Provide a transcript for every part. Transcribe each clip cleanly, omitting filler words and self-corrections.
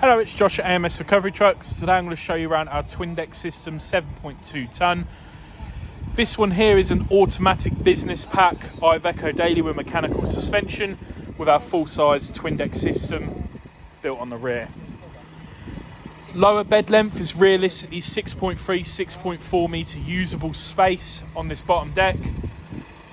Hello, it's Josh at AMS Recovery Trucks. Today I'm going to show you around our twin deck system 7.2 tonne. This one here is an automatic business pack Iveco daily with mechanical suspension with our full size twin deck system built on the rear. Lower bed length is realistically 6.3, 6.4 metre usable space on this bottom deck,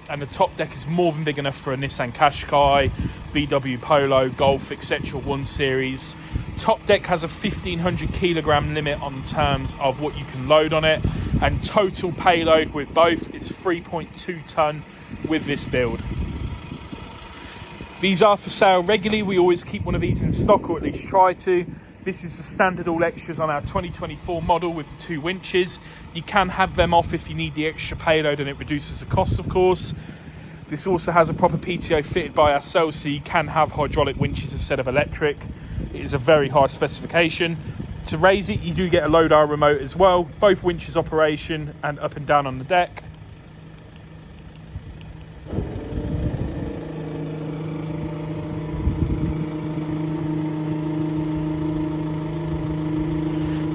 and the top deck is more than big enough for a Nissan Qashqai, VW Polo, Golf, etc. 1 Series. Top deck has a 1,500 kilogram limit on terms of what you can load on it, and total payload with both is 3.2 tonne with this build. These are for sale regularly. We always keep one of these in stock, or at least try to. This is the standard all extras on our 2024 model with the 2 winches. You can have them off if you need the extra payload, and it reduces the cost, of course. This also has a proper PTO fitted by ourselves, so you can have hydraulic winches instead of electric. It is a very high specification. To raise it, you do get a load hour remote as well. Both winches operation and up and down on the deck.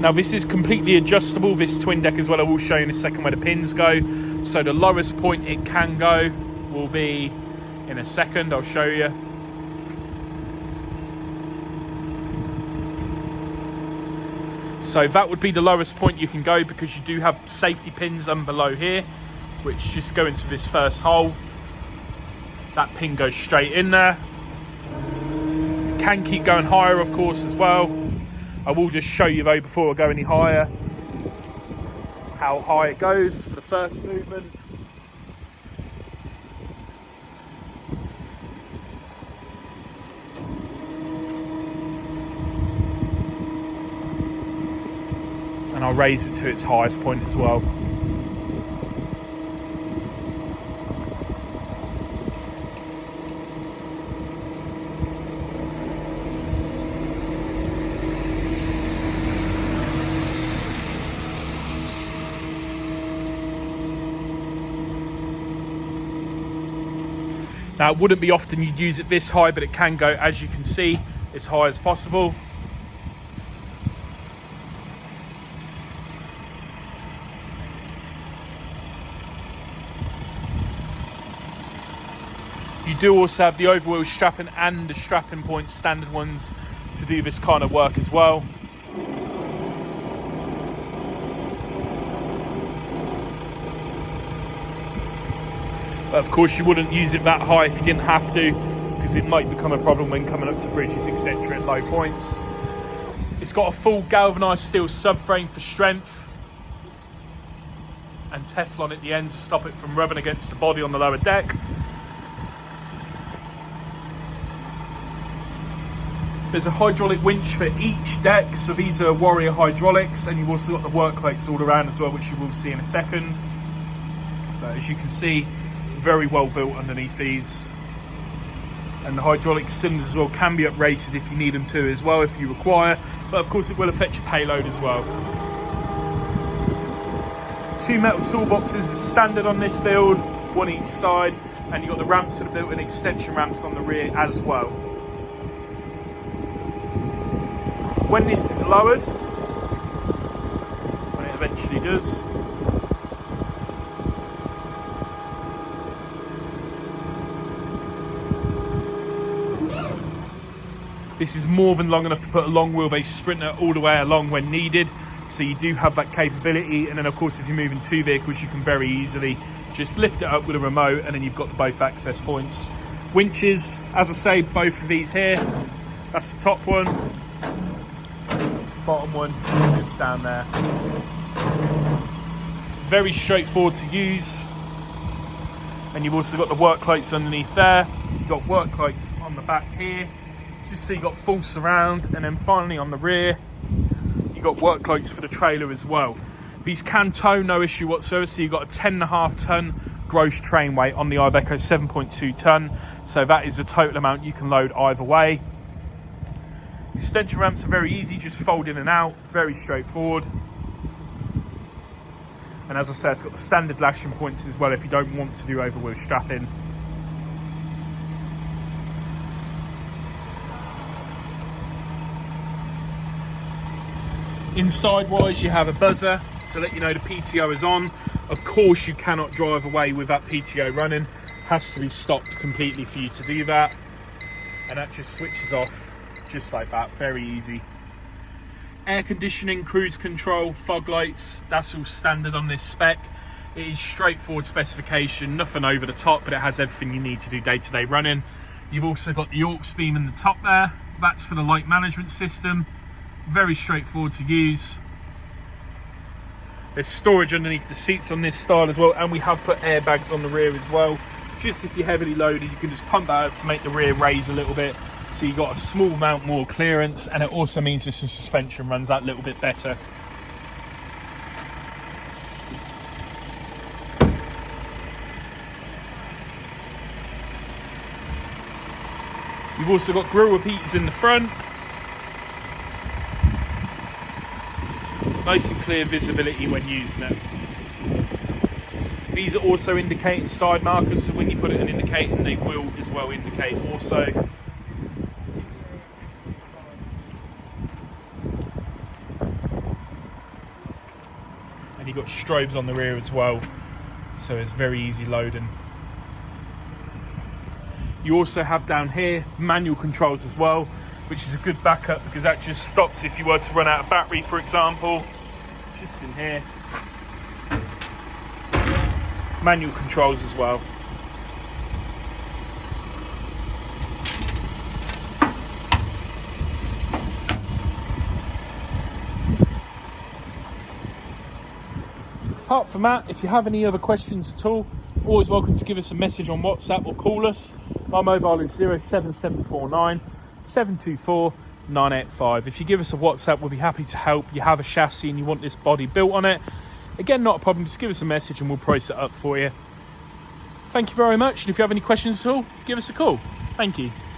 Now this is completely adjustable, this twin deck as well. I will show you in a second where the pins go. So the lowest point it can go will be in a second, I'll show you. So that would be the lowest point you can go, because you do have safety pins below here, which just go into this first hole. That pin goes straight in there. You can keep going higher, of course, as well. I will just show you though, before I go any higher, how high it goes for the first movement. And I'll raise it to its highest point as well. Now, it wouldn't be often you'd use it this high, but it can go, as you can see, as high as possible. You do also have the overwheel strapping and the strapping points, standard ones, to do this kind of work as well. But of course you wouldn't use it that high if you didn't have to, because it might become a problem when coming up to bridges, etc. at low points. It's got a full galvanised steel subframe for strength, and Teflon at the end to stop it from rubbing against the body on the lower deck. There's a hydraulic winch for each deck, so these are Warrior hydraulics, and you've also got the work plates all around as well, which you will see in a second. But as you can see, very well built underneath these, and the hydraulic cylinders as well can be uprated if you need them to as well, if you require, but of course it will affect your payload as well. 2 metal toolboxes is standard on this build, 1 each side, and you've got the ramps that are built in, extension ramps on the rear as well. When this is lowered, when it eventually does, this is more than long enough to put a long wheelbase Sprinter all the way along when needed. So you do have that capability. And then of course, if you're moving 2 vehicles, you can very easily just lift it up with a remote, and then you've got both access points. Winches, as I say, both of these here. That's the top one. Bottom one, just down there. Very straightforward to use. And you've also got the work lights underneath there. You've got work lights on the back here, just so you got full surround. And then finally on the rear, you got work lights for the trailer as well. These can tow, no issue whatsoever. So you've got a 10.5 tonne gross train weight on the Iveco 7.2 tonne. So that is the total amount you can load either way. Extension ramps are very easy, just fold in and out, very straightforward. And as I said, it's got the standard lashing points as well if you don't want to do overwheel strapping. Inside wise, you have a buzzer to let you know the PTO is on. Of course, you cannot drive away with that PTO running. Has to be stopped completely for you to do that. And that just switches off just like that, very easy. Air conditioning, cruise control, fog lights, that's all standard on this spec. It is straightforward specification, nothing over the top, but it has everything you need to do day-to-day running. You've also got the aux beam in the top there. That's for the light management system. Very straightforward to use. There's storage underneath the seats on this style as well, and we have put airbags on the rear as well. Just if you're heavily loaded, you can just pump that up to make the rear raise a little bit. So you've got a small amount more clearance, and it also means that the suspension runs that little bit better. You've also got grille repeaters in the front. Nice and clear visibility when using it. These are also indicating side markers, so when you put it in indicating, they will as well indicate also. And you've got strobes on the rear as well, so it's very easy loading. You also have down here manual controls as well, which is a good backup because that just stops if you were to run out of battery, for example. Just in here. Manual controls as well. Apart from that, if you have any other questions at all, always welcome to give us a message on WhatsApp or call us. My mobile is 07749 724 985. If you give us a WhatsApp, we'll be happy to help. You have a chassis and you want this body built on it, again, not a problem, just give us a message and we'll price it up for you. Thank you very much, and if you have any questions at all, give us a call. Thank you.